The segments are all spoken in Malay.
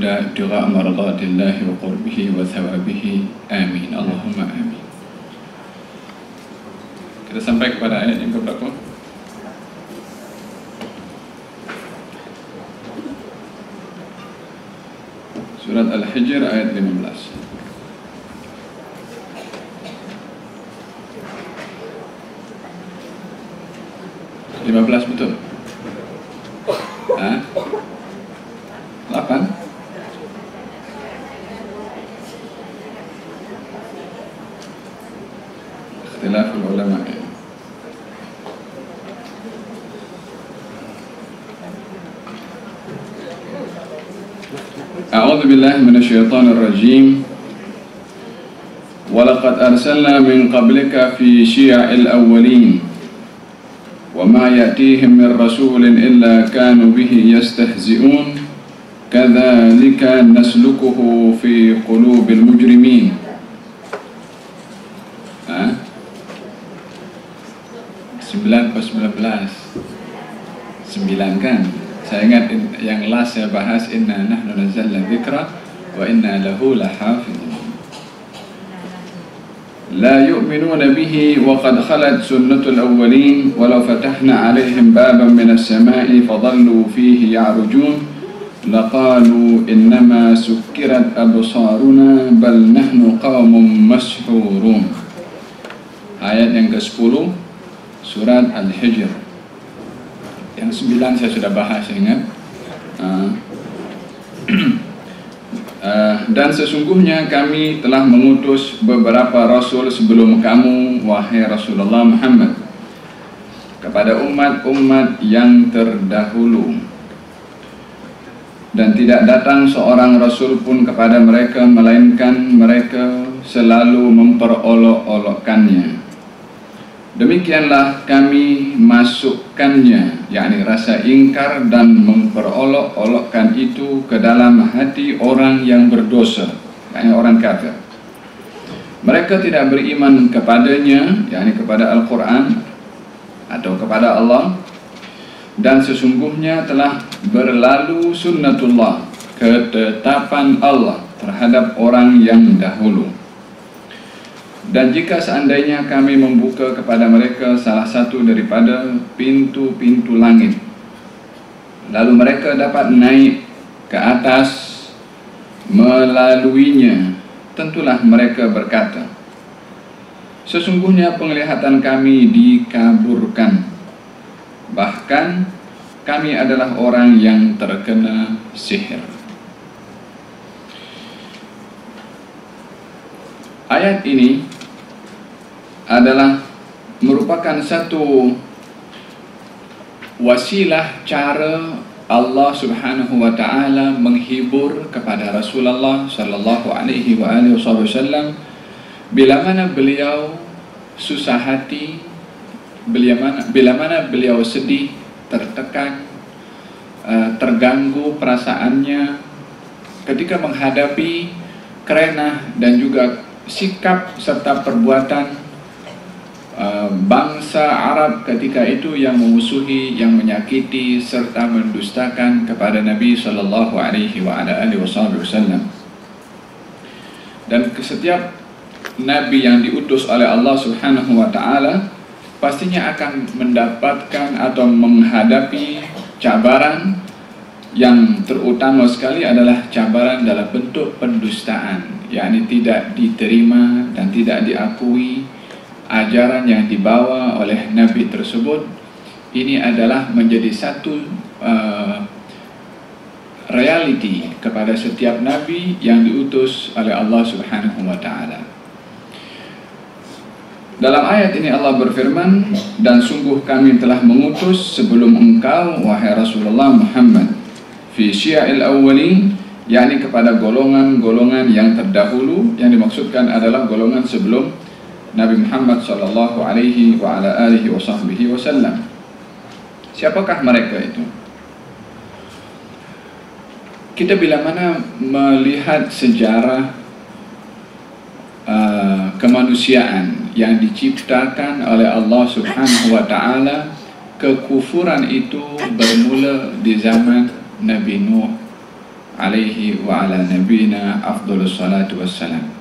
الهدى ابتغاء مرضات الله وقربه وثوابه آمين اللهم آمين. Kita sampai kepada ayat yang keberapa? Surat Al-Hijr ayat 15. Betul? Hah? 8? Ikhtilaful ulama. A'udzu billahi minasyaitonir rajim. Walaqad arsalna min qablika fi syi'il awwalin. وما يأتيهم من رسول إلا كانوا به يستهزئون كذلك نسلكه في قلوب المجرمين. 9 atau 19? 9 kan? Saya ingat yang last saya bahas inna nahnu nazzalna dzikra wa inna lahu lahafidhun. لا يؤمنون به وقد خلت سنة الأولين ولو فتحنا عليهم بابا من السماء فظلوا فيه يعرجون لقالوا إنما سكرت أبصارنا بل نحن قوم مسحورون. Ayat yang ke-10 surat Al-Hijr. Yang 9 saya sudah bahas, ingat. Dan sesungguhnya kami telah mengutus beberapa rasul sebelum kamu, wahai Rasulullah Muhammad, kepada umat-umat yang terdahulu, dan tidak datang seorang rasul pun kepada mereka melainkan mereka selalu memperolok-olokkannya. Demikianlah kami masukkannya, yakni rasa ingkar dan memperolok-olokkan itu ke dalam hati orang yang berdosa, yakni orang kafir. Mereka tidak beriman kepadanya, yakni kepada Al-Quran atau kepada Allah, dan sesungguhnya telah berlalu sunnatullah, ketetapan Allah terhadap orang yang dahulu. Dan jika seandainya kami membuka kepada mereka salah satu daripada pintu-pintu langit, lalu mereka dapat naik ke atas melaluinya, tentulah mereka berkata, sesungguhnya penglihatan kami dikaburkan, bahkan kami adalah orang yang terkena sihir. Ayat ini adalah merupakan satu wasilah cara Allah Subhanahu wa taala menghibur kepada Rasulullah sallallahu alaihi wasallam bila mana beliau susah hati, bila mana beliau sedih, tertekan, terganggu perasaannya ketika menghadapi kerenah dan juga sikap serta perbuatan bangsa Arab ketika itu yang memusuhi, yang menyakiti serta mendustakan kepada Nabi sallallahu alaihi wasallam. Dan setiap nabi yang diutus oleh Allah Subhanahu wa taala pastinya akan mendapatkan atau menghadapi cabaran yang terutama sekali adalah cabaran dalam bentuk pendustaan, yakni tidak diterima dan tidak diakui ajaran yang dibawa oleh Nabi tersebut. Ini adalah menjadi satu reality kepada setiap Nabi yang diutus oleh Allah Subhanahu wa ta'ala. Dalam ayat ini Allah berfirman, dan sungguh kami telah mengutus sebelum engkau, wahai Rasulullah Muhammad, fi syi'il awwalin, yakni kepada golongan-golongan yang terdahulu. Yang dimaksudkan adalah golongan sebelum Nabi Muhammad sallallahu alaihi wa ala alihi wasallam. Siapakah mereka itu? Kita bila mana melihat sejarah kemanusiaan yang diciptakan oleh Allah Subhanahu wa ta'ala, kekufuran itu bermula di zaman Nabi Nuh alaihi wa ala nabiyina afdhalus salatu wassalam.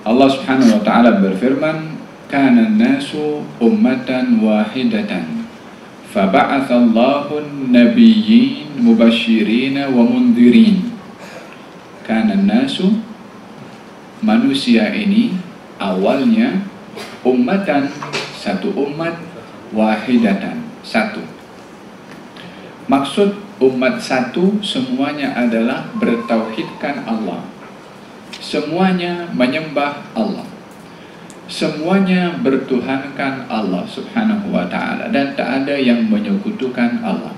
Allah Subhanahu wa ta'ala berfirman, kana an-nasu ummatan wahidatan faba'athallahu an-nabiyyin mubasysyirin wa mundhirin. Kana an-nasu, manusia ini awalnya ummatan, satu umat, wahidatan, satu. Maksud umat satu semuanya adalah bertauhidkan Allah, semuanya menyembah Allah, semuanya bertuhankan Allah Subhanahu wa ta'ala, dan tak ada yang menyekutukan Allah.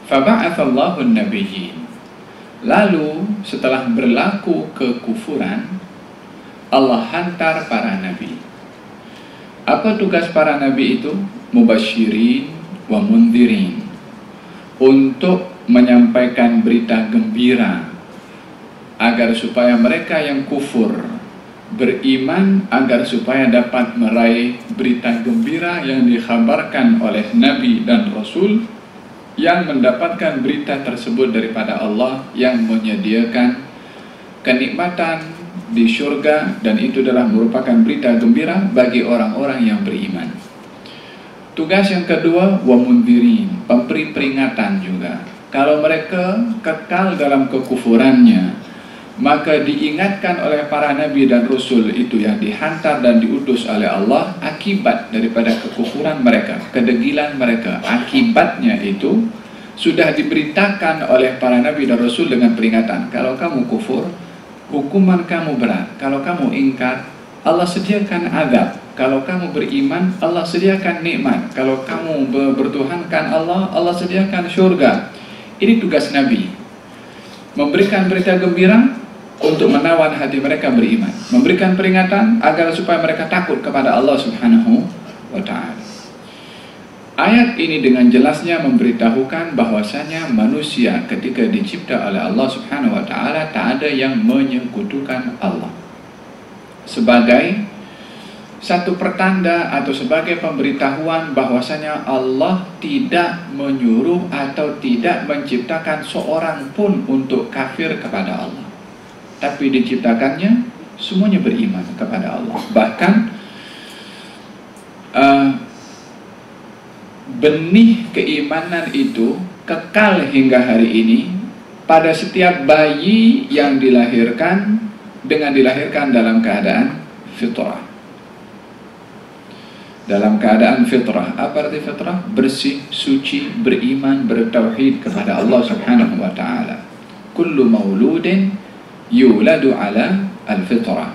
Faba'athallahu an-nabiyyin, lalu setelah berlaku kekufuran, Allah hantar para nabi. Apa tugas para nabi itu? Mubasysyirin wa mundhirin, untuk menyampaikan berita gembira agar supaya mereka yang kufur beriman, agar supaya dapat meraih berita gembira yang dikhabarkan oleh nabi dan rasul yang mendapatkan berita tersebut daripada Allah yang menyediakan kenikmatan di surga, dan itu adalah merupakan berita gembira bagi orang-orang yang beriman. Tugas yang kedua, wa mundhirin, pemberi peringatan juga. Kalau mereka kekal dalam kekufurannya, maka diingatkan oleh para nabi dan rasul itu yang dihantar dan diutus oleh Allah akibat daripada kekufuran mereka, kedegilan mereka. Akibatnya itu sudah diberitakan oleh para nabi dan rasul dengan peringatan. Kalau kamu kufur, hukuman kamu berat. Kalau kamu ingkar, Allah sediakan azab. Kalau kamu beriman, Allah sediakan nikmat. Kalau kamu bertuhankan Allah, Allah sediakan syurga. Ini tugas Nabi, memberikan berita gembira untuk menawan hati mereka beriman, memberikan peringatan agar supaya mereka takut kepada Allah Subhanahu wa ta'ala. Ayat ini dengan jelasnya memberitahukan bahwasanya manusia ketika dicipta oleh Allah Subhanahu wa ta'ala tak ada yang menyekutukan Allah. Sebagai satu pertanda atau sebagai pemberitahuan bahwasanya Allah tidak menyuruh atau tidak menciptakan seorang pun untuk kafir kepada Allah, tapi diciptakannya semuanya beriman kepada Allah. Bahkan benih keimanan itu kekal hingga hari ini pada setiap bayi yang dilahirkan, dengan dilahirkan dalam keadaan fitrah. Dalam keadaan fitrah. Apa arti fitrah? Bersih, suci, beriman, bertauhid kepada Allah Subhanahu wa ta'ala. Kullu mauludin yuladu ala al-fitrah.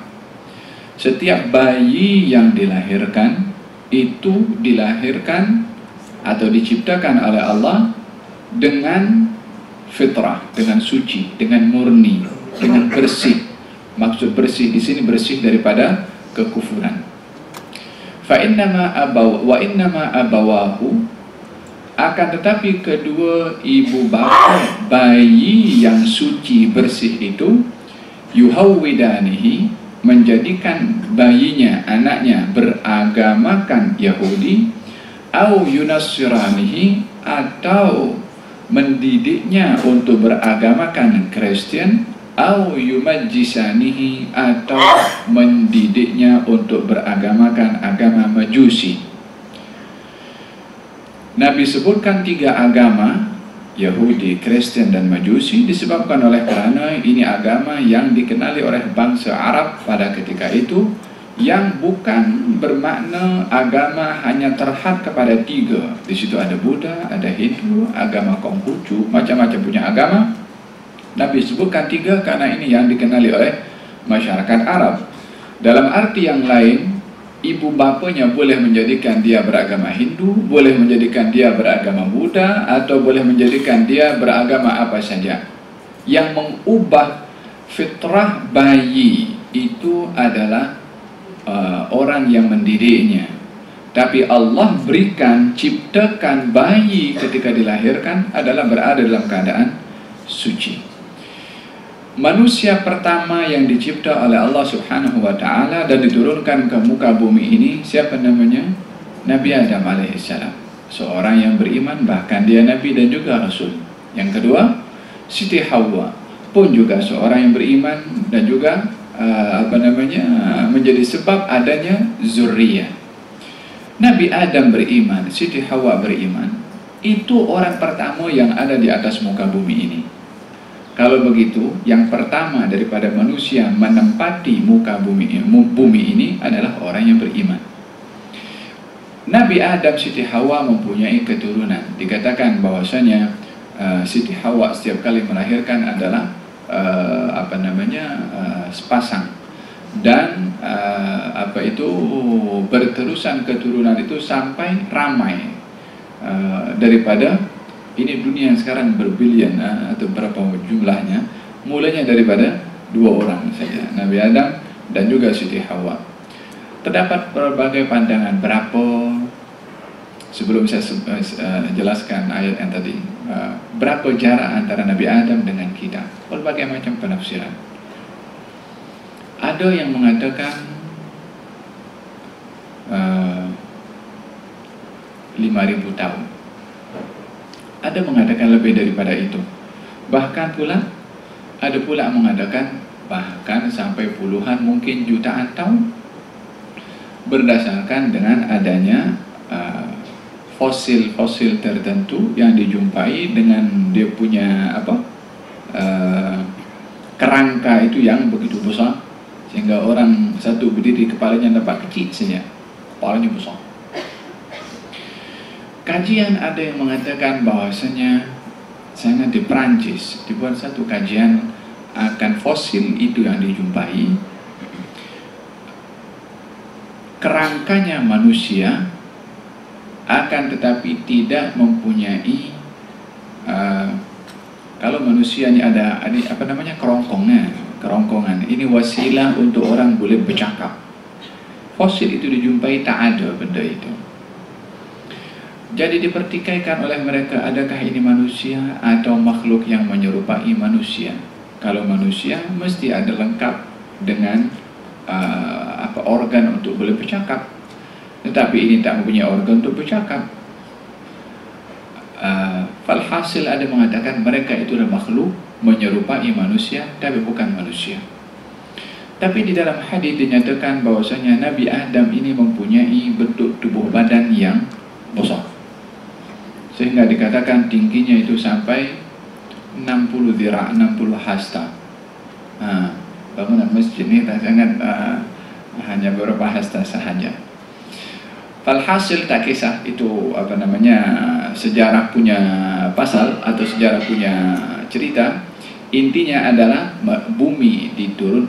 Setiap bayi yang dilahirkan itu dilahirkan atau diciptakan oleh Allah dengan fitrah, dengan suci, dengan murni, dengan bersih. Maksud bersih di sini bersih daripada kekufuran. Wa innama abawahu, akan tetapi kedua ibu bapa bayi yang suci bersih itu, yuhawwidanihi, menjadikan bayinya, anaknya beragamakan Yahudi, au yunassiranihi, atau mendidiknya untuk beragamakan Kristen, au yumajjisanihi, atau mendidiknya untuk beragamakan agama Majusi. Nabi sebutkan tiga agama, Yahudi, Kristen, dan Majusi, disebabkan oleh karena ini agama yang dikenali oleh bangsa Arab pada ketika itu, yang bukan bermakna agama hanya terhad kepada tiga. Di situ ada Buddha, ada Hindu, agama Konghucu, macam-macam punya agama. Nabi sebutkan tiga karena ini yang dikenali oleh masyarakat Arab. Dalam arti yang lain, ibu bapanya boleh menjadikan dia beragama Hindu, boleh menjadikan dia beragama Buddha, atau boleh menjadikan dia beragama apa saja. Yang mengubah fitrah bayi itu adalah orang yang mendidiknya. Tapi Allah berikan, ciptakan bayi ketika dilahirkan adalah berada dalam keadaan suci. Manusia pertama yang dicipta oleh Allah Subhanahu wa ta'ala dan diturunkan ke muka bumi ini, siapa namanya? Nabi Adam alaihissalam. Seorang yang beriman, bahkan dia Nabi dan juga Rasul. Yang kedua, Siti Hawa pun juga seorang yang beriman dan juga menjadi sebab adanya zuriyah. Nabi Adam beriman, Siti Hawa beriman. Itu orang pertama yang ada di atas muka bumi ini. Kalau begitu, yang pertama daripada manusia menempati muka bumi ini adalah orang yang beriman. Nabi Adam, Siti Hawa mempunyai keturunan. Dikatakan bahwasanya Siti Hawa setiap kali melahirkan adalah sepasang, dan berterusan keturunan itu sampai ramai daripada ini dunia yang sekarang berbilion atau berapa jumlahnya, mulanya daripada 2 orang saja, Nabi Adam dan juga Siti Hawa. Terdapat berbagai pandangan berapa, sebelum saya jelaskan ayat yang tadi, berapa jarak antara Nabi Adam dengan kita. Berbagai macam penafsiran. Ada yang mengatakan 5.000 tahun. Ada mengatakan lebih daripada itu. Bahkan pula ada pula mengatakan bahkan sampai puluhan, mungkin jutaan tahun, berdasarkan dengan adanya fosil-fosil tertentu yang dijumpai dengan dia punya kerangka itu yang begitu besar, sehingga orang satu berdiri kepalanya nampak kecil saja, kepalanya besar. Kajian ada yang mengatakan bahwasanya sangat di Perancis dibuat satu kajian akan fosil itu yang dijumpai, kerangkanya manusia, akan tetapi tidak mempunyai kalau manusia ini ada kerongkongan. Ini wasilah untuk orang boleh bercakap. Fosil itu dijumpai tak ada benda itu. Jadi dipertikaikan oleh mereka, adakah ini manusia atau makhluk yang menyerupai manusia? Kalau manusia mesti ada lengkap dengan organ untuk boleh bercakap, tetapi ini tak mempunyai organ untuk bercakap. Falhasil ada mengatakan mereka itu adalah makhluk menyerupai manusia tapi bukan manusia. Tapi di dalam hadis dinyatakan bahwasanya Nabi Adam ini mempunyai bentuk tubuh badan yang besar, sehingga dikatakan tingginya itu sampai 60 dhira', 60 hasta. Bangunan masjid ini sangat hanya beberapa hasta sahaja. Falhasil tak kisah itu sejarah punya pasal atau sejarah punya cerita. Intinya adalah bumi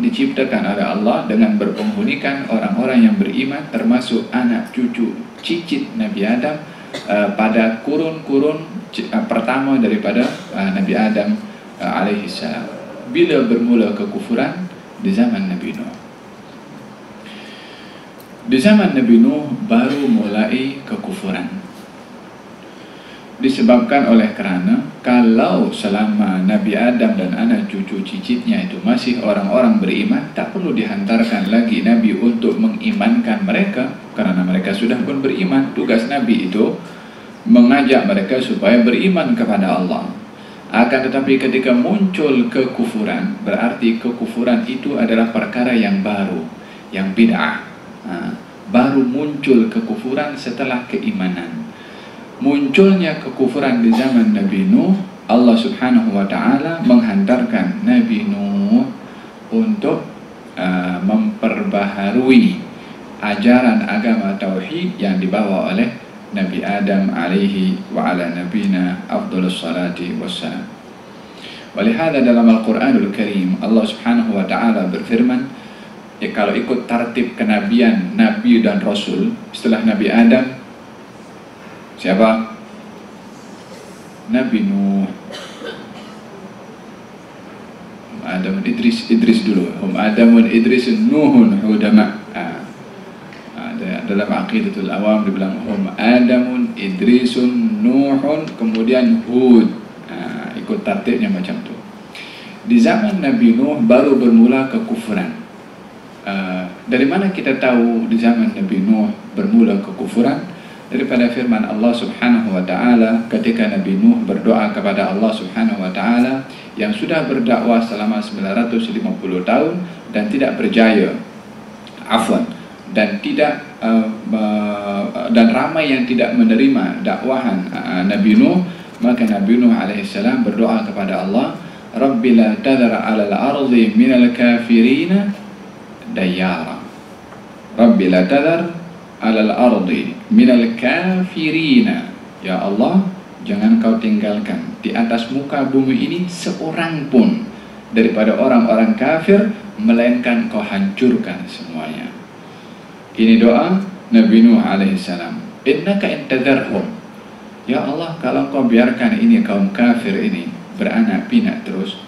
diciptakan oleh Allah dengan berpenghunikan orang-orang yang beriman, termasuk anak cucu cicit Nabi Adam pada kurun-kurun pertama daripada Nabi Adam alaihissalam. Bila bermula kekufuran? Di zaman Nabi Nuh. Di zaman Nabi Nuh baru mulai kekufuran. Disebabkan oleh kerana kalau selama Nabi Adam dan anak cucu cicitnya itu masih orang-orang beriman, tak perlu dihantarkan lagi Nabi untuk mengimankan mereka, karena mereka sudah pun beriman. Tugas Nabi itu mengajak mereka supaya beriman kepada Allah. Akan tetapi ketika muncul kekufuran, berarti kekufuran itu adalah perkara yang baru, yang bid'ah. Baru muncul kekufuran setelah keimanan. Munculnya kekufuran di zaman Nabi Nuh, Allah Subhanahu wa ta'ala menghantarkan Nabi Nuh untuk memperbaharui ajaran agama tauhid yang dibawa oleh Nabi Adam alaihi wa ala nabina afdhalus salati wassalam. Walihada dalam Al-Quranul Karim Allah Subhanahu wa ta'ala berfirman, kalau ikut tartib kenabian Nabi dan Rasul, setelah Nabi Adam siapa? Nabi Nuh, Adam, Idris dulu. Adamun Idris Nuhun Hudama. Dalam Aqidatul Awam dibilang Adamun Idrisun Nuhun kemudian Hud. Ikut tartibnya macam tu. Di zaman Nabi Nuh baru bermula kekufuran. Dari mana kita tahu di zaman Nabi Nuh bermula kekufuran? daripada firman Allah Subhanahu wa taala ketika Nabi Nuh berdoa kepada Allah Subhanahu wa taala yang sudah berdakwah selama 950 tahun dan tidak berjaya. Dan tidak dan ramai yang tidak menerima dakwahan Nabi Nuh, maka Nabi Nuh alaihissalam berdoa kepada Allah, Rabbi la tadhar 'alal ardi minal kafirina dayyara. Rabbi la tadhar 'alal ardi minal kafirina. Ya Allah, jangan kau tinggalkan di atas muka bumi ini seorang pun daripada orang-orang kafir, melainkan kau hancurkan semuanya. Ini doa Nabi Nuh alaihissalam. Innaka intadharhum, ya Allah, kalau kau biarkan ini kaum kafir ini beranak pinak terus,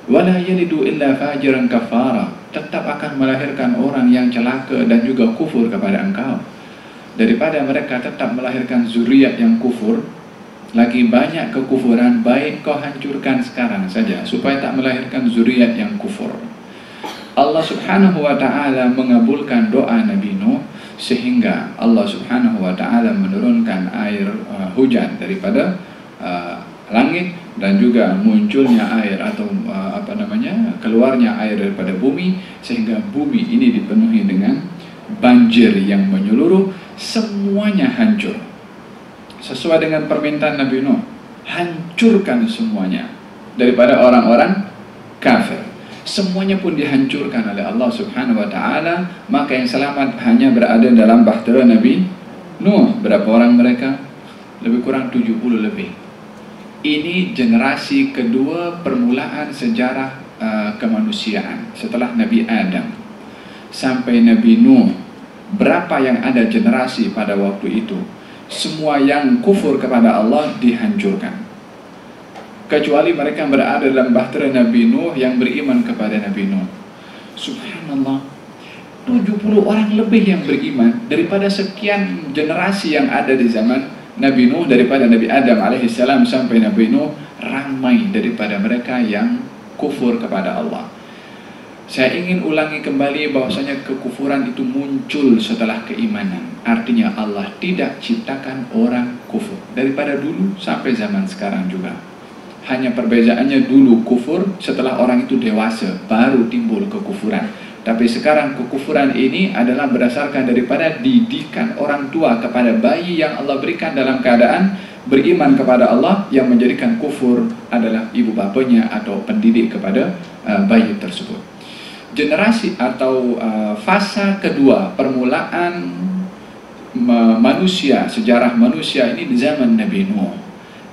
wala yalidu illa fajiran kafara, tetap akan melahirkan orang yang celaka dan juga kufur kepada engkau. Daripada mereka tetap melahirkan zuriat yang kufur, lagi banyak kekufuran, baik kau hancurkan sekarang saja supaya tak melahirkan zuriat yang kufur. Allah Subhanahu wa ta'ala mengabulkan doa Nabi Nuh, sehingga Allah Subhanahu wa ta'ala menurunkan air hujan daripada langit, dan juga munculnya air atau keluarnya air daripada bumi, sehingga bumi ini dipenuhi dengan banjir yang menyeluruh, semuanya hancur. Sesuai dengan permintaan Nabi Nuh, hancurkan semuanya daripada orang-orang kafir. Semuanya pun dihancurkan oleh Allah Subhanahu wa ta'ala. Maka yang selamat hanya berada dalam bahtera Nabi Nuh. Berapa orang mereka? Lebih kurang 70 lebih. Ini generasi kedua permulaan sejarah kemanusiaan setelah Nabi Adam sampai Nabi Nuh. Berapa yang ada generasi pada waktu itu? Semua yang kufur kepada Allah dihancurkan, kecuali mereka yang berada dalam bahtera Nabi Nuh yang beriman kepada Nabi Nuh. Subhanallah, 70 orang lebih yang beriman daripada sekian generasi yang ada di zaman Nabi Nuh. Daripada Nabi Adam alaihissalam sampai Nabi Nuh, ramai daripada mereka yang kufur kepada Allah. Saya ingin ulangi kembali bahwasanya kekufuran itu muncul setelah keimanan. Artinya Allah tidak ciptakan orang kufur daripada dulu sampai zaman sekarang juga. Hanya perbedaannya dulu kufur, setelah orang itu dewasa baru timbul kekufuran. Tapi sekarang kekufuran ini adalah berdasarkan daripada didikan orang tua kepada bayi yang Allah berikan dalam keadaan beriman kepada Allah, yang menjadikan kufur adalah ibu bapanya atau pendidik kepada bayi tersebut. Generasi atau fasa kedua permulaan manusia, sejarah manusia ini di zaman Nabi Nuh.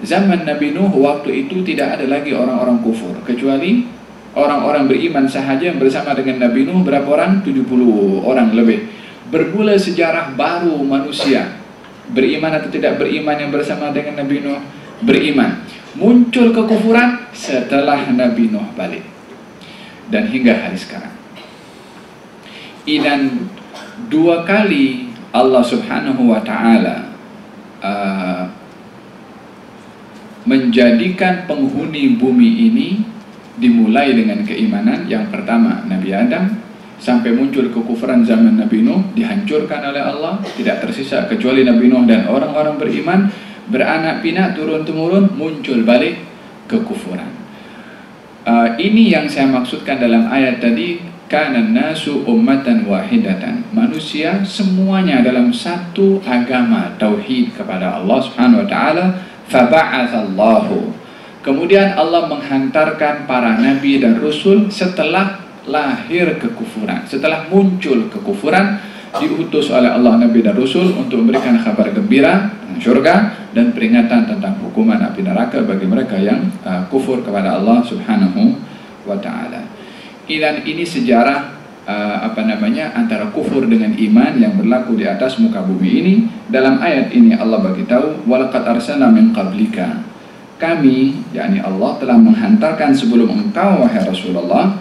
Zaman Nabi Nuh waktu itu tidak ada lagi orang-orang kufur, kecuali orang-orang beriman sahaja yang bersama dengan Nabi Nuh. Berapa orang? 70 orang lebih. Bermula sejarah baru manusia, beriman atau tidak beriman yang bersama dengan Nabi Nuh? Beriman. Muncul kekufuran setelah Nabi Nuh balik, dan hingga hari sekarang. Dan 2 kali Allah Subhanahu wa ta'ala menjadikan penghuni bumi ini dimulai dengan keimanan. Yang pertama Nabi Adam, sampai muncul kekufuran zaman Nabi Nuh, dihancurkan oleh Allah, tidak tersisa kecuali Nabi Nuh dan orang-orang beriman. Beranak pinak turun-temurun, muncul balik kekufuran. Ini yang saya maksudkan dalam ayat tadi, kanan nasu ummatan wahidatan. Manusia semuanya dalam satu agama tauhid kepada Allah Subhanahu wa ta'ala. Faba'athallahu, kemudian Allah menghantarkan para nabi dan rasul setelah lahir kekufuran, setelah muncul kekufuran, diutus oleh Allah nabi dan rasul untuk memberikan kabar gembira syurga dan peringatan tentang hukuman api neraka bagi mereka yang kufur kepada Allah Subhanahu wa ta'ala. Dan ini sejarah antara kufur dengan iman yang berlaku di atas muka bumi ini. Dalam ayat ini Allah bagi tahu, walaqad arsalna min qablika, kami, yakni Allah, telah menghantarkan sebelum engkau wahai Rasulullah,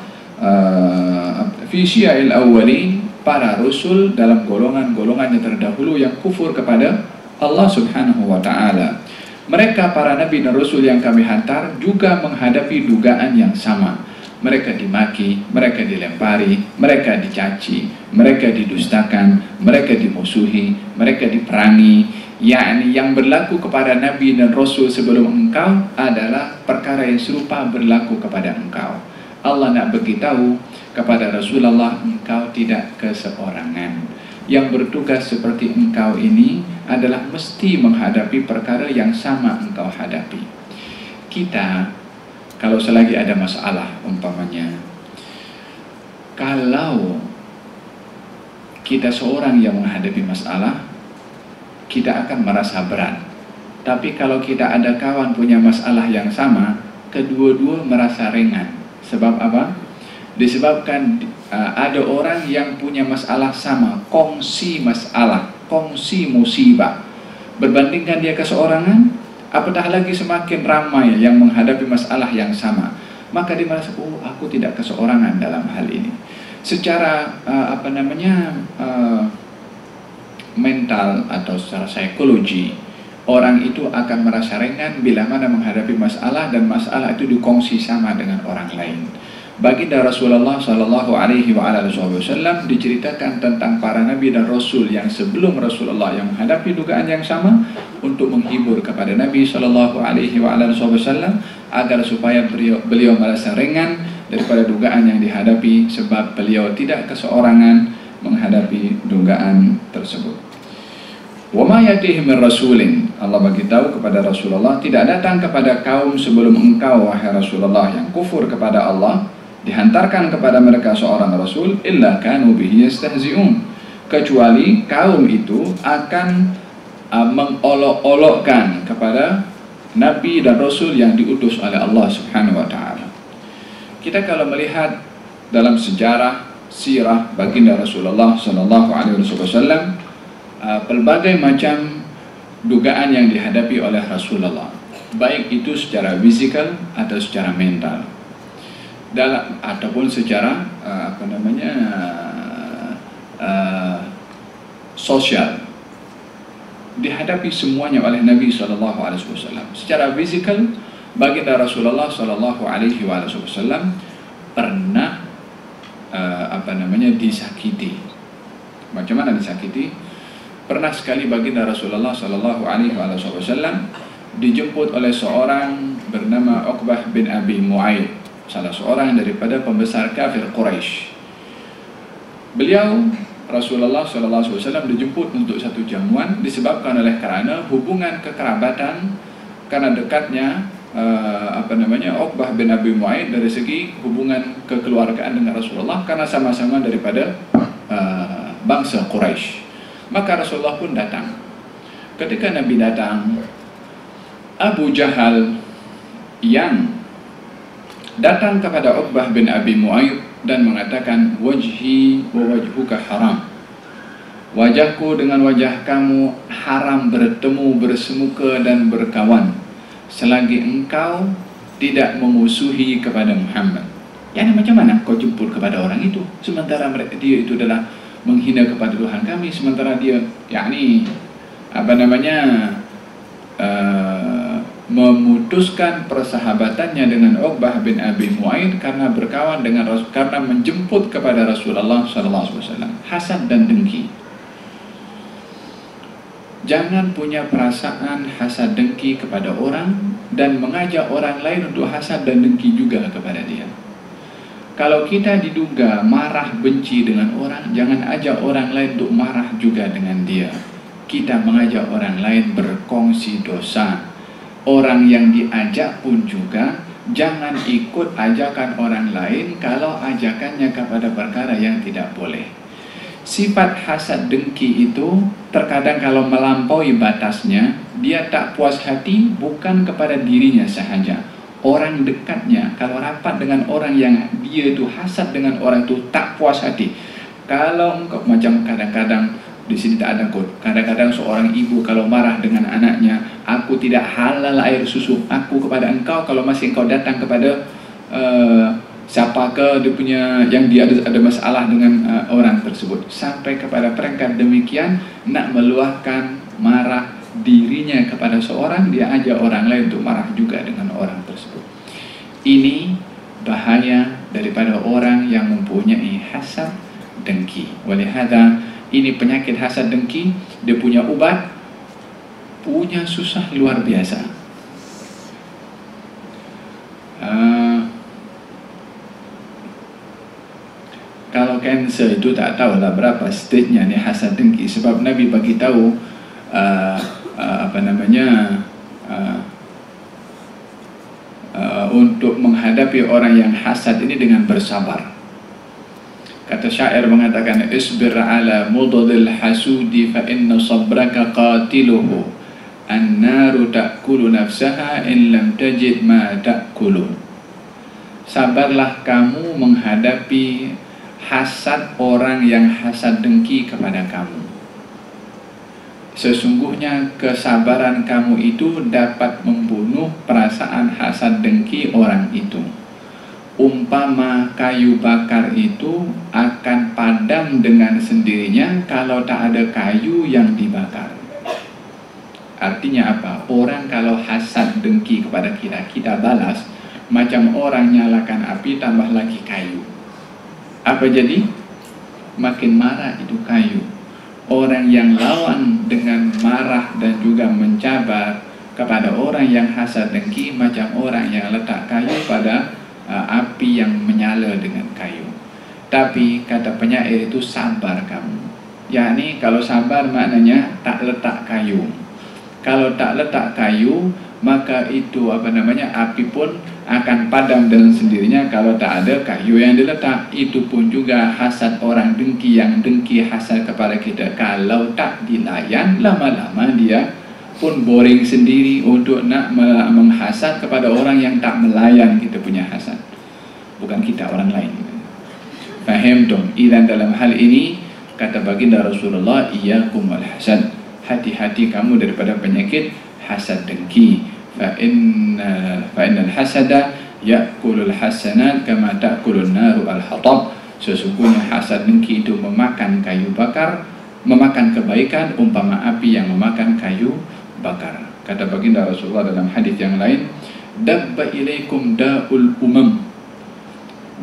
fi syia'il awwalin, para rasul dalam golongan-golongan yang terdahulu yang kufur kepada Allah Subhanahu wa ta'ala. Mereka para nabi dan rasul yang kami hantar juga menghadapi dugaan yang sama. Mereka dimaki, mereka dilempari, mereka dicaci, mereka didustakan, mereka dimusuhi, mereka diperangi. yakni yang berlaku kepada Nabi dan Rasul sebelum engkau adalah perkara yang serupa berlaku kepada engkau. Allah nak beritahu kepada Rasulullah, engkau tidak keseorangan. Yang bertugas seperti engkau ini adalah mesti menghadapi perkara yang sama engkau hadapi. Kita, kalau selagi ada masalah umpamanya, kalau kita seorang yang menghadapi masalah, kita akan merasa berat. Tapi kalau kita ada kawan punya masalah yang sama, kedua-dua merasa ringan. Sebab apa? Disebabkan ada orang yang punya masalah sama, kongsi masalah, kongsi musibah. Berbandingkan dia keseorangan, apatah lagi semakin ramai yang menghadapi masalah yang sama, maka dia merasa, oh, aku tidak keseorangan dalam hal ini. Secara mental atau secara psikologi, orang itu akan merasa ringan bila mana menghadapi masalah dan masalah itu dikongsi sama dengan orang lain. Baginda Rasulullah Sallallahu Alaihi Wasallam diceritakan tentang para nabi dan rasul yang sebelum Rasulullah yang menghadapi dugaan yang sama untuk menghibur kepada Nabi Sallallahu Alaihi Wasallam agar supaya beliau merasa ringan daripada dugaan yang dihadapi, sebab beliau tidak keseorangan menghadapi dugaan tersebut. Wa ma yatihim min rasulin, Allah bagi tahu kepada Rasulullah, tidak datang kepada kaum sebelum engkau wahai Rasulullah yang kufur kepada Allah, dihantarkan kepada mereka seorang rasul, illa kanu bihi yastahzi'un, kecuali kaum itu akan mengolok-olokkan kepada nabi dan rasul yang diutus oleh Allah Subhanahu wa taala. Kita kalau melihat dalam sejarah sirah baginda Rasulullah sallallahu alaihi wasallam, pelbagai macam dugaan yang dihadapi oleh Rasulullah, baik itu secara fisikal atau secara mental, dalam ataupun secara sosial, dihadapi semuanya oleh Nabi sallallahu alaihi wasallam. Secara fisikal, baginda Rasulullah sallallahu alaihi wasallam pernah disakiti. Macam mana disakiti? Pernah sekali baginda Rasulullah sallallahu alaihi wasallam dijemput oleh seorang bernama Uqbah bin Abi Mu'aid, salah seorang daripada pembesar kafir Quraisy. Beliau Rasulullah sallallahu alaihi wasallam dijemput untuk satu jamuan disebabkan oleh kerana hubungan kekerabatan, karena dekatnya Uqbah bin Abi Mu'aid dari segi hubungan kekeluargaan dengan Rasulullah, karena sama-sama daripada bangsa Quraisy. Maka Rasulullah pun datang. Ketika Nabi datang, Abu Jahal yang datang kepada Uqbah bin Abi Mu'aid dan mengatakan, wajhi wa wajhuka haram, wajahku dengan wajah kamu haram bertemu, bersemuka dan berkawan selagi engkau tidak memusuhi kepada Muhammad. Yani macam mana kau jemput kepada orang itu sementara dia itu adalah menghina kepada Tuhan kami, sementara dia memutuskan persahabatannya dengan Uqbah bin Abi Mu'aid karena berkawan dengan karena menjemput kepada Rasulullah SAW. Hasad dan dengki. Jangan punya perasaan hasad dengki kepada orang dan mengajak orang lain untuk hasad dan dengki juga kepada dia. Kalau kita diduga marah benci dengan orang, jangan ajak orang lain untuk marah juga dengan dia. Kita mengajak orang lain berkongsi dosa. Orang yang diajak pun juga jangan ikut ajakan orang lain kalau ajakannya kepada perkara yang tidak boleh. Sifat hasad dengki itu terkadang kalau melampaui batasnya, dia tak puas hati bukan kepada dirinya sahaja, orang dekatnya. Kalau rapat dengan orang yang dia itu hasad dengan orang itu tak puas hati. Kalau macam kadang-kadang di sini tak ada kot. Kadang-kadang seorang ibu kalau marah dengan anaknya, aku tidak halal air susu aku kepada engkau kalau masih engkau datang kepada siapakah dia punya yang dia ada masalah dengan orang tersebut, sampai kepada peringkat demikian nak meluahkan marah dirinya kepada seorang, dia ajak orang lain untuk marah juga dengan orang tersebut. Ini bahaya daripada orang yang mempunyai hasad dengki. Walihada ini penyakit hasad dengki, dia punya ubat punya susah luar biasa. Kalau kanser itu tak tahulah berapa stage-nya ni hasad dengki, sebab Nabi bagi tahu untuk menghadapi orang yang hasad ini dengan bersabar. Kata syair mengatakan, isbir ala mudadil hasudi fa inna sabraka qatiluhu, an-naru ta'kulu nafsaha in lam tajid ma ta'kulu. Sabarlah kamu menghadapi hasad orang yang hasad dengki kepada kamu. Sesungguhnya kesabaran kamu itu dapat membunuh perasaan hasad dengki orang itu. Umpama kayu bakar itu akan padam dengan sendirinya kalau tak ada kayu yang dibakar. Artinya apa? Orang kalau hasad dengki kepada kita, kita balas macam orang nyalakan api tambah lagi kayu. Apa jadi? Makin marah itu kayu. Orang yang lawan dengan marah dan juga mencabar kepada orang yang hasad dengki macam orang yang letak kayu pada api yang menyala dengan kayu. Tapi kata penyair itu, sabar kamu. yakni kalau sabar maknanya tak letak kayu. Kalau tak letak kayu, maka itu api pun akan padam dengan sendirinya kalau tak ada kayu yang diletak. Itu pun juga hasad orang dengki yang dengki hasad kepada kita. Kalau tak dilayan, lama-lama dia pun boring sendiri untuk nak menghasad kepada orang yang tak melayan kita punya hasad. Bukan kita, orang lain. Faham dong? Idan dalam hal ini kata baginda Rasulullah, iyyakum wal hasad, hati-hati kamu daripada penyakit hasad dengki. Fa innal hasada ya'kulul hasanat kama ta'kulun naru al-hatab. Sesungguhnya hasad dengki itu memakan kayu bakar, memakan kebaikan umpama api yang memakan kayu bakar. Kata baginda Rasulullah dalam hadis yang lain, dabba ilaikum da'ul umam.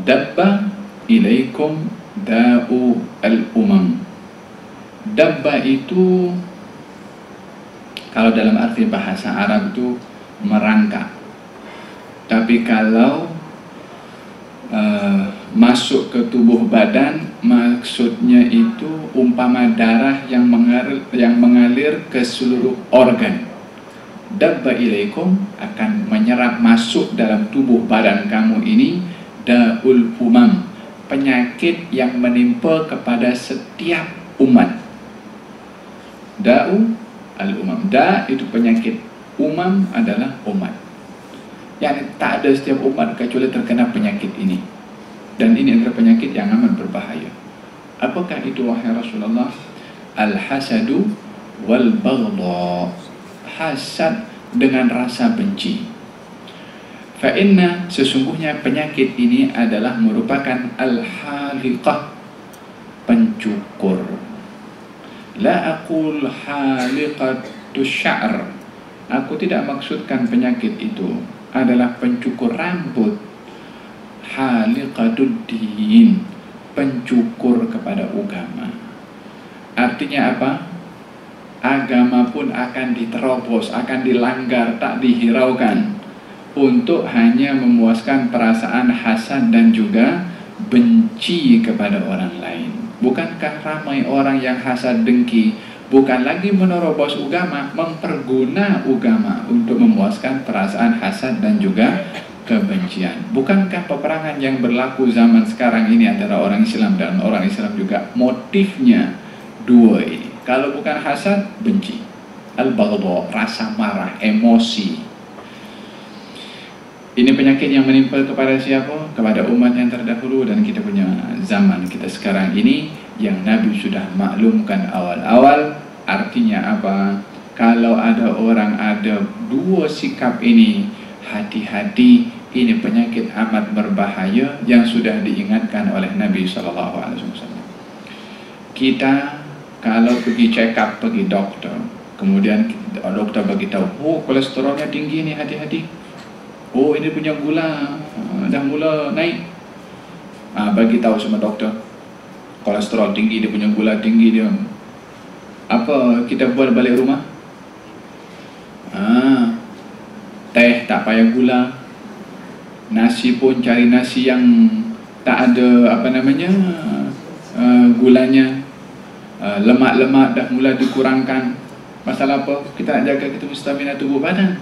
Dabba ilaikum da'u al-umam. Dabba itu kalau dalam arti bahasa Arab itu merangkak. Tapi kalau masuk ke tubuh badan, maksudnya itu umpama darah yang mengalir ke seluruh organ. Dabba ilaikum akan menyerap masuk dalam tubuh badan kamu ini da'ul umam, penyakit yang menimpa kepada setiap umat. Da'u al-umam, da itu penyakit, umam adalah umat. Yang tak ada setiap umat kecuali terkena penyakit ini. Dan ini adalah penyakit yang amat berbahaya. Apakah itu wahai Rasulullah? Al-hasadu wal baghdha, hasad dengan rasa benci. Fa inna, sesungguhnya penyakit ini adalah merupakan al-haliqah, pencukur. La aqul haliqatu sya'r, aku tidak maksudkan penyakit itu adalah pencukur rambut. Haliqatud din, pencukur kepada agama. Artinya apa? Agama pun akan diterobos, akan dilanggar, tak dihiraukan untuk hanya memuaskan perasaan hasad dan juga benci kepada orang lain. Bukankah ramai orang yang hasad dengki bukan lagi menerobos agama, memperguna agama untuk memuaskan perasaan hasad dan juga kebencian? Bukankah peperangan yang berlaku zaman sekarang ini antara orang Islam dan orang Islam juga motifnya dua ini? Kalau bukan hasad, benci. Al-baghdha, rasa marah, emosi. Ini penyakit yang menimpa kepada siapa? Kepada umat yang terdahulu dan kita punya zaman kita sekarang ini, yang Nabi sudah maklumkan awal-awal. Artinya apa? Kalau ada orang ada dua sikap ini, hati-hati, ini penyakit amat berbahaya yang sudah diingatkan oleh Nabi SAW. Kita kalau pergi check up, pergi dokter, kemudian dokter bagi tahu, oh kolesterolnya tinggi nih, hati-hati. Oh ini punya gula dah mula naik. Bagi tahu sama dokter, kolesterol tinggi, dia punya gula tinggi dia. Apa kita buat balik rumah? Teh tak payah gula, nasi pun cari nasi yang tak ada gulanya, lemak-lemak dah mula dikurangkan. Pasal apa? Kita nak jaga kita stamina tubuh badan.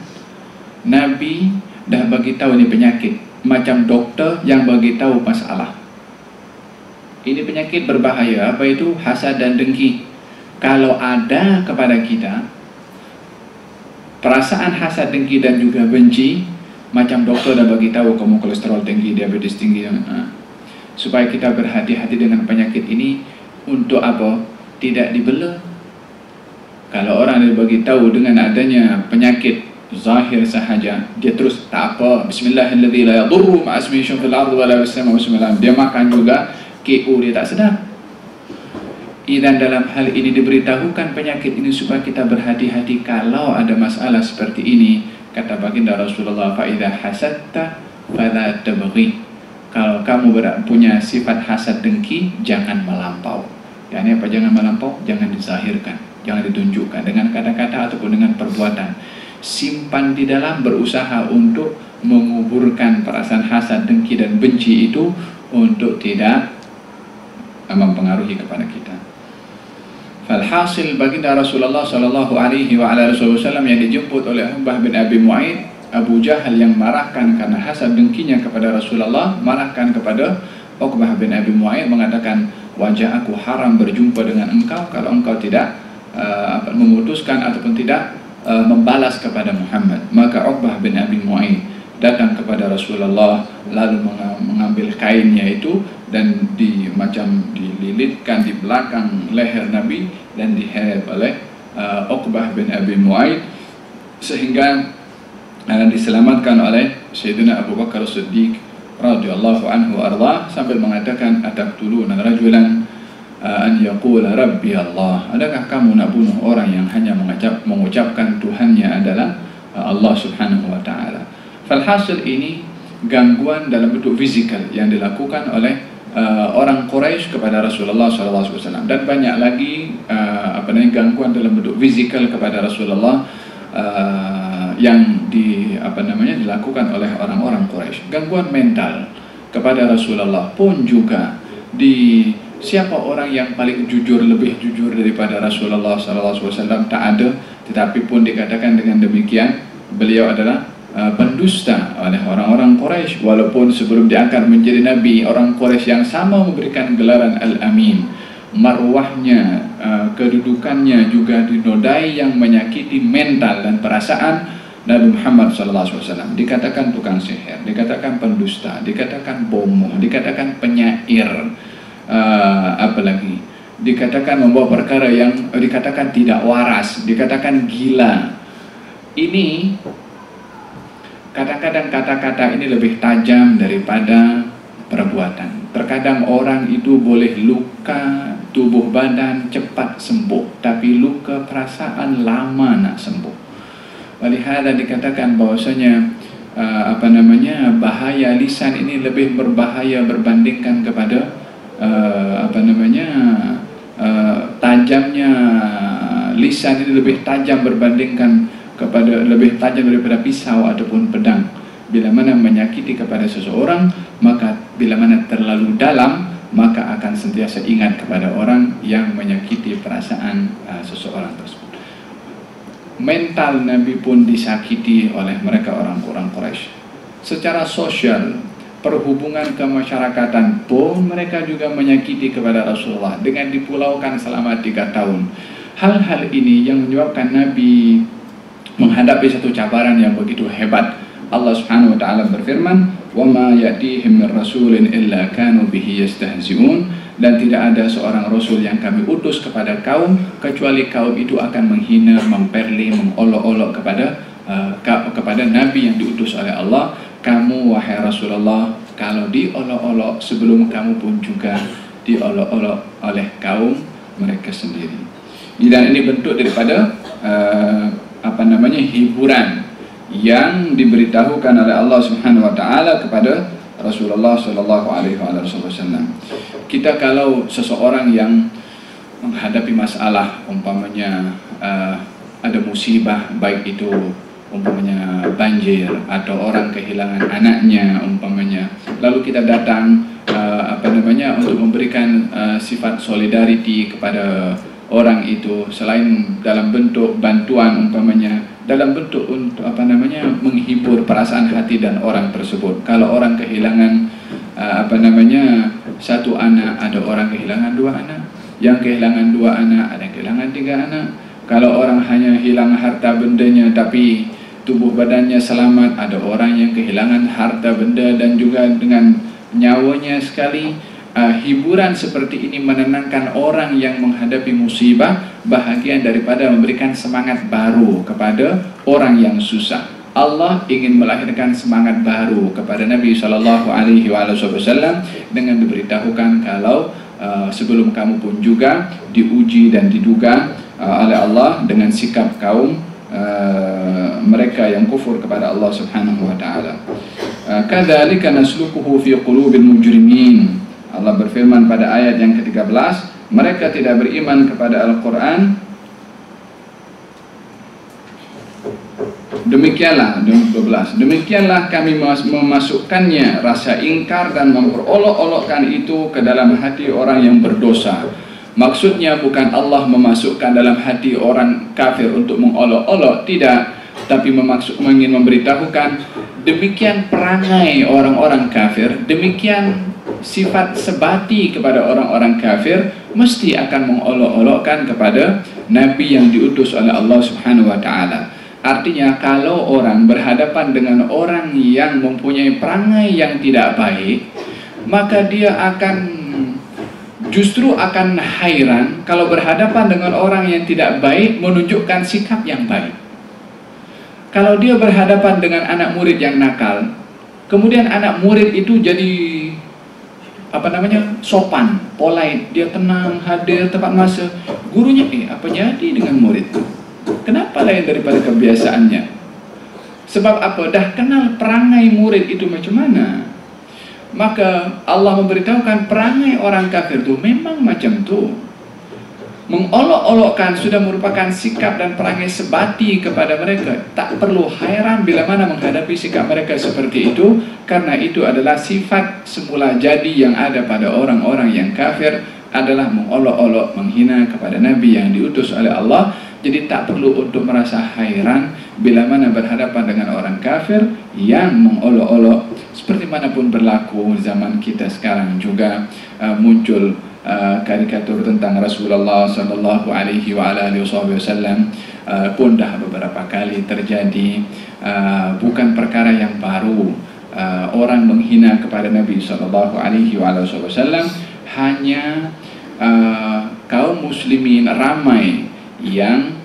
Nabi dah bagi tahu ni penyakit, macam doktor yang bagi tahu masalah. Ini penyakit berbahaya. Apa itu? Hasad dan dengki. Kalau ada kepada kita perasaan hasad, dengki dan juga benci, macam doktor dah bagi tahu kamu kolesterol tinggi, diabetes tinggi, supaya kita berhati-hati dengan penyakit ini. Untuk apa? Tidak dibela. Kalau orang dia bagi tahu dengan adanya penyakit zahir sahaja, dia terus tak apa, bismillahirrahmanirrahim, la yadurru ma'a ismihi syai'un fil ardi wa la fis sama'i, bismillah. Dia makan juga KO, dia tak sedar. Dan dalam hal ini diberitahukan penyakit ini supaya kita berhati-hati kalau ada masalah seperti ini. Kata baginda Rasulullah, fa idza hasadta fala tabghi. Kalau kamu punya sifat hasad dengki, jangan melampau. Yani apa jangan melampau? Jangan dizahirkan, jangan ditunjukkan dengan kata-kata ataupun dengan perbuatan. Simpan di dalam, berusaha untuk menguburkan perasaan hasad, dengki dan benci itu untuk tidak mempengaruhi kepada kita. Falhasil baginda Rasulullah sallallahu alaihi wasallam yang dijemput oleh Uqbah bin Abi Mu'aid, Abu Jahal yang marahkan karena hasad dengkinya kepada Rasulullah, marahkan kepada Uqbah bin Abi Mu'aid, mengatakan, wajah aku haram berjumpa dengan engkau kalau engkau tidak memutuskan ataupun tidak membalas kepada Muhammad. Maka Uqbah bin Abi Mu'aid datang kepada Rasulullah, lalu mengambil kainnya itu dan macam dililitkan di belakang leher Nabi dan diheret oleh Uqbah bin Abi Mu'aid, sehingga diselamatkan oleh Sayyidina Abu Bakar As-Siddiq radhiyallahu anhu arda, sambil mengatakan, ataqtuluna rajulan an yaqula rabbi Allah. Adakah kamu nak bunuh orang yang hanya mengucapkan Tuhannya adalah Allah subhanahu wa ta'ala? Falhasil ini gangguan dalam bentuk fizikal yang dilakukan oleh orang Quraisy kepada Rasulullah SAW, dan banyak lagi gangguan dalam bentuk fizikal kepada Rasulullah yang dilakukan oleh orang-orang Quraisy. Gangguan mental kepada Rasulullah pun juga siapa orang yang paling jujur, lebih jujur daripada Rasulullah SAW? Tak ada. Tetapi pun dikatakan dengan demikian beliau adalah pendusta oleh orang-orang Quraisy. Walaupun sebelum diangkat menjadi Nabi, orang Quraisy yang sama memberikan gelaran Al-Amin, marwahnya, kedudukannya juga dinodai yang menyakiti mental dan perasaan Nabi Muhammad SAW. Dikatakan tukang sihir, dikatakan pendusta, dikatakan bomoh, dikatakan penyair, apalagi dikatakan membawa perkara yang dikatakan tidak waras, dikatakan gila. Ini kadang-kadang kata-kata ini lebih tajam daripada perbuatan. Terkadang orang itu boleh luka tubuh badan cepat sembuh, tapi luka perasaan lama nak sembuh. Walihada dikatakan bahwasanya bahaya lisan ini lebih berbahaya berbandingkan kepada tajamnya lisan ini lebih tajam berbandingkan kepada, lebih tajam daripada pisau ataupun pedang. Bila mana menyakiti kepada seseorang, maka bila mana terlalu dalam, maka akan sentiasa ingat kepada orang yang menyakiti perasaan seseorang tersebut. Mental Nabi pun disakiti oleh mereka orang-orang Quraisy. Secara sosial, perhubungan kemasyarakatan pun mereka juga menyakiti kepada Rasulullah dengan dipulaukan selama 3 tahun. Hal-hal ini yang menyebabkan Nabi menghadapi satu cabaran yang begitu hebat. Allah Subhanahu wa taala berfirman, "Wa ma ya'tihim min rasulin illa kanu bihi yastahzi'un." Dan tidak ada seorang rasul yang kami utus kepada kaum kecuali kaum itu akan menghina, memperli, mengolok-olok kepada nabi yang diutus oleh Allah. Kamu wahai Rasulullah, kalau diolok-olok sebelum kamu pun juga diolok-olok oleh kaum mereka sendiri. Dan ini bentuk daripada hiburan yang diberitahukan oleh Allah Subhanahu wa taala kepada Rasulullah sallallahu alaihi wasallam. Kita kalau seseorang yang menghadapi masalah, umpamanya ada musibah, baik itu umpamanya banjir atau orang kehilangan anaknya umpamanya, lalu kita datang untuk memberikan sifat solidarity kepada orang itu, selain dalam bentuk bantuan umpamanya, dalam bentuk untuk menghibur perasaan hati dan orang tersebut. Kalau orang kehilangan satu anak, ada orang kehilangan dua anak, yang kehilangan dua anak ada yang kehilangan tiga anak. Kalau orang hanya hilang harta bendanya tapi tubuh badannya selamat, ada orang yang kehilangan harta benda dan juga dengan nyawanya sekali. Hiburan seperti ini menenangkan orang yang menghadapi musibah, bahagian daripada memberikan semangat baru kepada orang yang susah. Allah ingin melahirkan semangat baru kepada Nabi SAW dengan diberitahukan kalau sebelum kamu pun juga diuji dan diduga oleh Allah dengan sikap kaum mereka yang kufur kepada Allah Subhanahu wa taala. Kadzalika nasluquhu fi qulubil mujrimin. Allah berfirman pada ayat yang ke-13, mereka tidak beriman kepada Al-Quran. Demikianlah kami memasukkannya rasa ingkar dan memperolok-olokkan itu ke dalam hati orang yang berdosa. Maksudnya bukan Allah memasukkan dalam hati orang kafir untuk mengolok-olok, tidak, tapi ingin memberitahukan demikian perangai orang-orang kafir, demikian sifat sebati kepada orang-orang kafir, mesti akan mengolok-olokkan kepada Nabi yang diutus oleh Allah Subhanahu wa taala. Artinya kalau orang berhadapan dengan orang yang mempunyai perangai yang tidak baik, maka dia justru akan hairan kalau berhadapan dengan orang yang tidak baik menunjukkan sikap yang baik. Kalau dia berhadapan dengan anak murid yang nakal, kemudian anak murid itu jadi sopan, polite, dia tenang, hadir tepat masa. Gurunya, apa jadi dengan murid itu? Kenapa lain daripada kebiasaannya? Sebab apa? Dah kenal perangai murid itu macam mana. Maka Allah memberitahukan perangai orang kafir itu memang macam tu. Mengolok-olokkan sudah merupakan sikap dan perangai sebati kepada mereka. Tak perlu hairan bila mana menghadapi sikap mereka seperti itu, karena itu adalah sifat semula jadi yang ada pada orang-orang yang kafir, adalah mengolok-olok, menghina kepada Nabi yang diutus oleh Allah. Jadi tak perlu untuk merasa hairan bila mana berhadapan dengan orang kafir yang mengolok-olok. Seperti mana pun berlaku zaman kita sekarang juga muncul karikatur tentang Rasulullah sallallahu alaihi wasallam pun dah beberapa kali terjadi. Bukan perkara yang baru orang menghina kepada Nabi sallallahu alaihi wasallam. Hanya kaum muslimin ramai yang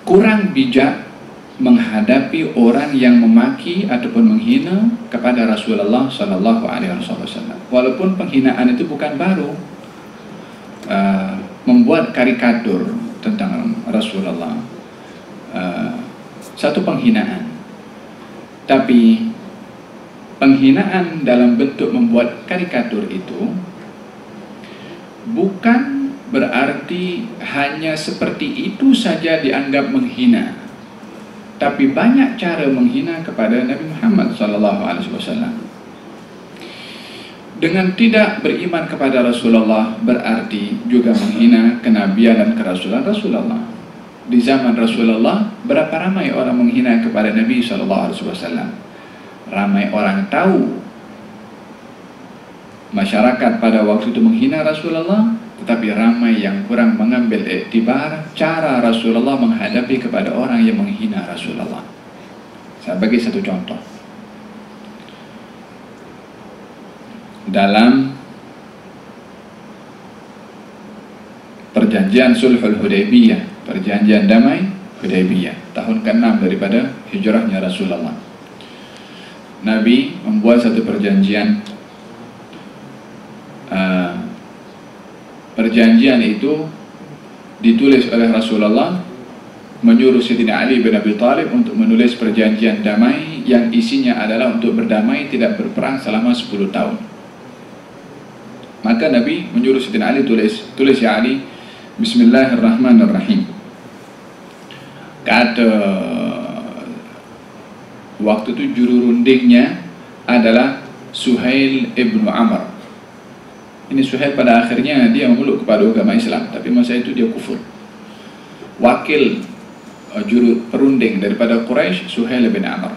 kurang bijak menghadapi orang yang memaki ataupun menghina kepada Rasulullah sallallahu alaihi wasallam. Walaupun penghinaan itu bukan baru, membuat karikatur tentang Rasulullah satu penghinaan, tapi penghinaan dalam bentuk membuat karikatur itu bukan berarti hanya seperti itu saja dianggap menghina. Tapi banyak cara menghina kepada Nabi Muhammad SAW. Dengan tidak beriman kepada Rasulullah berarti juga menghina kenabian dan kerasulan Rasulullah. Di zaman Rasulullah berapa ramai orang menghina kepada Nabi SAW. Ramai orang tahu masyarakat pada waktu itu menghina Rasulullah, tetapi ramai yang kurang mengambil iktibar cara Rasulullah menghadapi kepada orang yang menghina Rasulullah. Saya bagi satu contoh. Dalam perjanjian Sulhul Hudaybiyah, perjanjian damai Hudaybiyah, tahun ke-6 daripada hijrahnya Rasulullah, Nabi membuat satu perjanjian. Perjanjian itu ditulis oleh Rasulullah, menyuruh Sayyidina Ali bin Abi Thalib untuk menulis perjanjian damai yang isinya adalah untuk berdamai, tidak berperang selama 10 tahun. Maka Nabi menyuruh Sayyidina Ali tulis ya Ali, Bismillahirrahmanirrahim. Kata waktu itu juru rundingnya adalah Suhail ibnu Amr. Ini Suhail pada akhirnya dia memeluk kepada agama Islam, tapi masa itu dia kufur. Wakil juru perunding daripada Quraisy, Suhail bin Amr.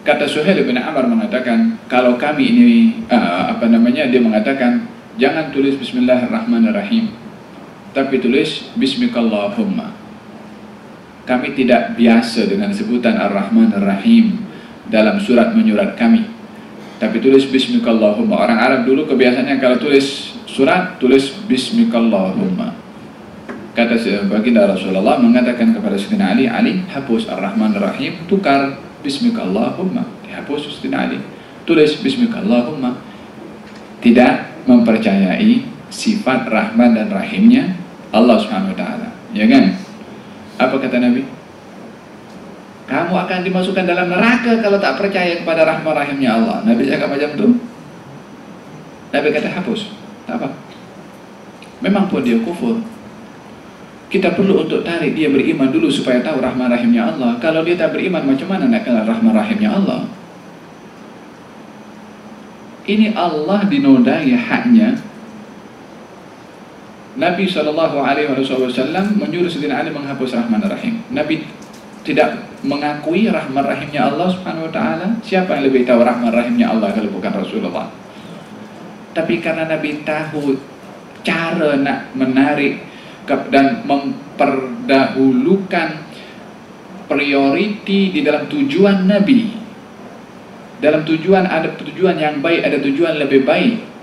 Kata Suhail bin Amr mengatakan, kalau kami ini dia mengatakan, jangan tulis Bismillahirrahmanirrahim, tapi tulis Bismikallahumma. Kami tidak biasa dengan sebutan Ar-Rahman-Ar-Rahim dalam surat menyurat kami, tapi tulis Bismikallahumma. Orang Arab dulu kebiasaannya kalau tulis surat, tulis Bismikallahumma. Kata baginda Rasulullah mengatakan kepada Sayyidina Ali, Ali, hapus Ar-Rahman-Ar-Rahim, tukar Bismikallahumma. Dihapus Sayyidina Ali, tulis Bismikallahumma. Tidak mempercayai sifat Rahman dan Rahimnya Allah Subhanahu wa Ta'ala, ya kan? Apa kata Nabi? Kamu akan dimasukkan dalam neraka kalau tak percaya kepada Rahman Rahimnya Allah. Nabi cakap macam tu. Nabi kata hapus, tak apa. Memang pun dia kufur. Kita perlu untuk tarik dia beriman dulu supaya tahu Rahman Rahimnya Allah. Kalau dia tak beriman, macam mana nak kenal Rahman Rahimnya Allah? Ini Allah dinodai haknya. Nabi SAW menyuruh Sayyidina Ali menghapus Rahman Rahim. Nabi tidak mengakui Rahman Rahimnya Allah Subhanahu wa Ta'ala. Siapa yang lebih tahu Rahman Rahimnya Allah kalau bukan Rasulullah? Tapi karena Nabi tahu cara nak menarik dan memperdahulukan prioriti di dalam tujuan Nabi. Dalam tujuan ada tujuan yang baik, ada tujuan lebih baik.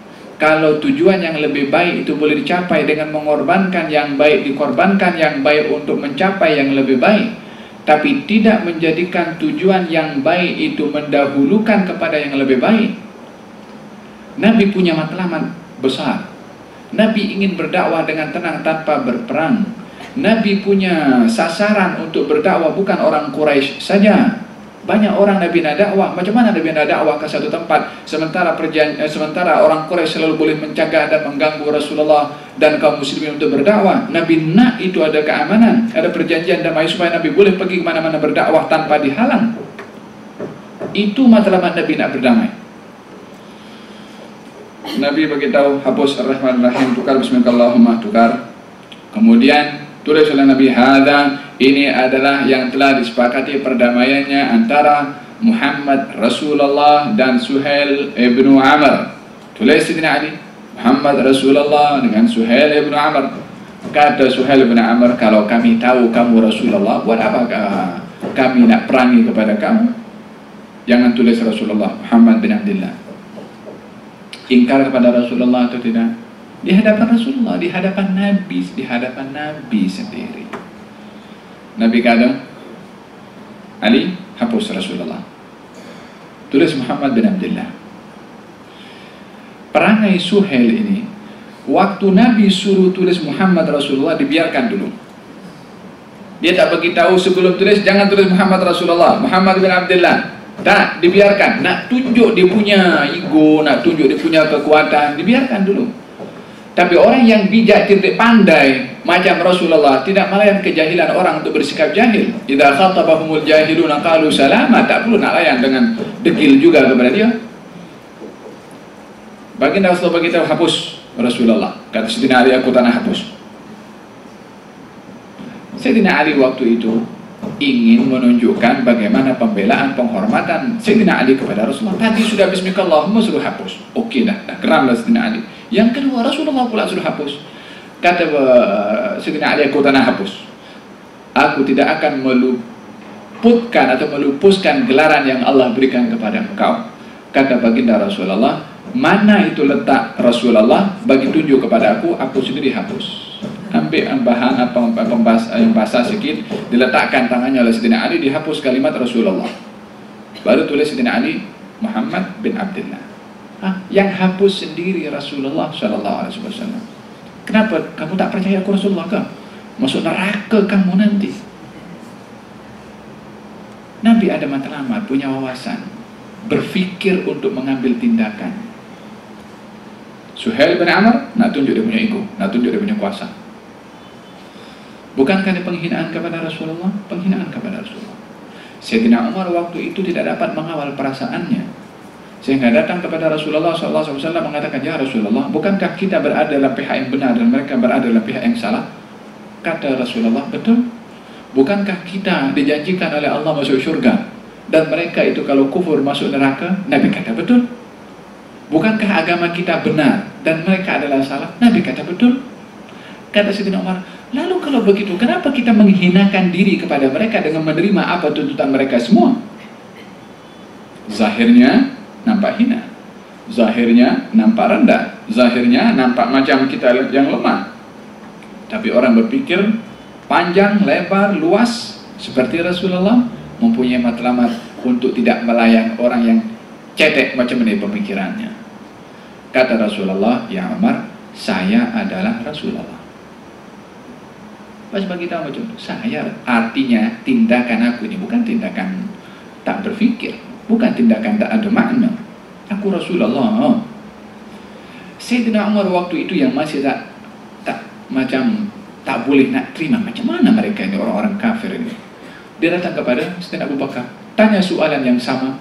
Kalau tujuan yang lebih baik itu boleh dicapai dengan mengorbankan yang baik, dikorbankan yang baik untuk mencapai yang lebih baik, tapi tidak menjadikan tujuan yang baik itu mendahulukan kepada yang lebih baik. Nabi punya matlamat besar. Nabi ingin berdakwah dengan tenang tanpa berperang. Nabi punya sasaran untuk berdakwah bukan orang Quraisy saja. Banyak orang Nabi nak dakwah. Macam mana Nabi nak dakwah ke satu tempat sementara orang Quraisy selalu boleh mencegah dan mengganggu Rasulullah dan kaum muslimin untuk berdakwah? Nabi nak itu ada keamanan, ada perjanjian damai supaya Nabi boleh pergi ke mana-mana berdakwah tanpa dihalang. Itu matlamat Nabi nak berdamai. Nabi beritahu hapus Ar-Rahman Ar-Rahim, tukar Bismillahirrahmanirrahim, tukar. Kemudian tulis oleh Nabi, hadza, ini adalah yang telah disepakati perdamaiannya antara Muhammad Rasulullah dan Suhail ibnu Amr. Tulis Sayyidina Ali, Muhammad Rasulullah dengan Suhail ibnu Amr. Kata Suhail ibnu Amr, kalau kami tahu kamu Rasulullah, buat apakah kami nak perangi kepada kamu? Jangan tulis Rasulullah, Muhammad bin Abdullah. Ingkar kepada Rasulullah atau tidak? Di hadapan Rasulullah, di hadapan Nabi sendiri. Nabi kata, Ali, hapus Rasulullah, tulis Muhammad bin Abdullah. Perangai Suhail ini, waktu Nabi suruh tulis Muhammad Rasulullah, dibiarkan dulu. Dia tak bagi tahu sebelum tulis, jangan tulis Muhammad Rasulullah, Muhammad bin Abdullah. Tak, dibiarkan. Nak tunjuk dia punya ego, nak tunjuk dia punya kekuatan, dibiarkan dulu. Tapi orang yang bijak, cerdik, pandai macam Rasulullah tidak melayan kejahilan orang untuk bersikap jahil. Idza khatabahumul jahiluna qalu salama, tak perlu nak layan dengan degil juga kepada dia. Baginda Rasulullah beritahu hapus Rasulullah. Kata Sayyidina Ali, aku tak nak hapus. Sayyidina Ali waktu itu ingin menunjukkan bagaimana pembelaan, penghormatan Sayyidina Ali kepada Rasulullah. Tadi sudah Bismillahirrahmanirrahim suruh hapus. Okey dah geramlah Sayyidina Ali. Yang kedua Rasulullah pula suruh hapus. Kata Sayyidina Ali, aku tak nak hapus. Aku tidak akan meluputkan atau melupuskan gelaran yang Allah berikan kepada engkau. Kata baginda Rasulullah, mana itu letak Rasulullah, bagi tunjuk kepada aku sendiri hapus. Ambil bahan yang basah sikit, diletakkan tangannya oleh Sayyidina Ali, dihapus kalimat Rasulullah. Baru tulis Sayyidina Ali, Muhammad bin Abdullah. Yang hapus sendiri Rasulullah SAW. Kenapa kamu tak percaya aku Rasulullah ke? Masuk neraka kamu nanti. Nabi ada matlamat, punya wawasan, berfikir untuk mengambil tindakan. Suhail bin Amr nak tunjuk dia punya ego, nak tunjuk dia punya kuasa. Bukankah ini penghinaan kepada Rasulullah? Penghinaan kepada Rasulullah. Sayyidina Umar waktu itu tidak dapat mengawal perasaannya, sehingga datang kepada Rasulullah SAW mengatakan, ya Rasulullah, bukankah kita berada dalam pihak yang benar dan mereka berada dalam pihak yang salah? Kata Rasulullah, betul. Bukankah kita dijanjikan oleh Allah masuk surga dan mereka itu kalau kufur masuk neraka? Nabi kata betul. Bukankah agama kita benar dan mereka adalah salah? Nabi kata betul. Kata Sayyidina Umar, lalu kalau begitu kenapa kita menghinakan diri kepada mereka dengan menerima apa tuntutan mereka semua? Zahirnya nampak hina, zahirnya nampak rendah, zahirnya nampak macam kita yang lemah. Tapi orang berpikir panjang, lebar, luas seperti Rasulullah mempunyai matlamat untuk tidak melayan orang yang cetek macam ini pemikirannya. Kata Rasulullah, ya Umar, saya adalah Rasulullah. Pas bagi tahu macam saya, artinya tindakan aku ini bukan tindakan tak berfikir, bukan tindakan tak ada makna. Aku Rasulullah. Sayyidina Umar waktu itu yang masih tak boleh nak terima, macam mana mereka ini orang-orang kafir ini. Dia datang kepada Sayyidina Abu Bakar, tanya soalan yang sama,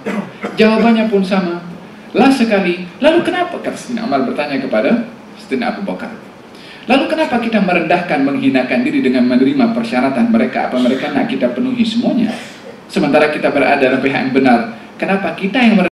jawabannya pun sama. Last sekali, lalu kenapa? Kata Sayyidina Umar bertanya kepada Sayyidina Abu Bakar, lalu kenapa kita merendahkan, menghinakan diri dengan menerima persyaratan mereka? Apa mereka nak kita penuhi semuanya? Sementara kita berada dalam pihak yang benar, kenapa kita yang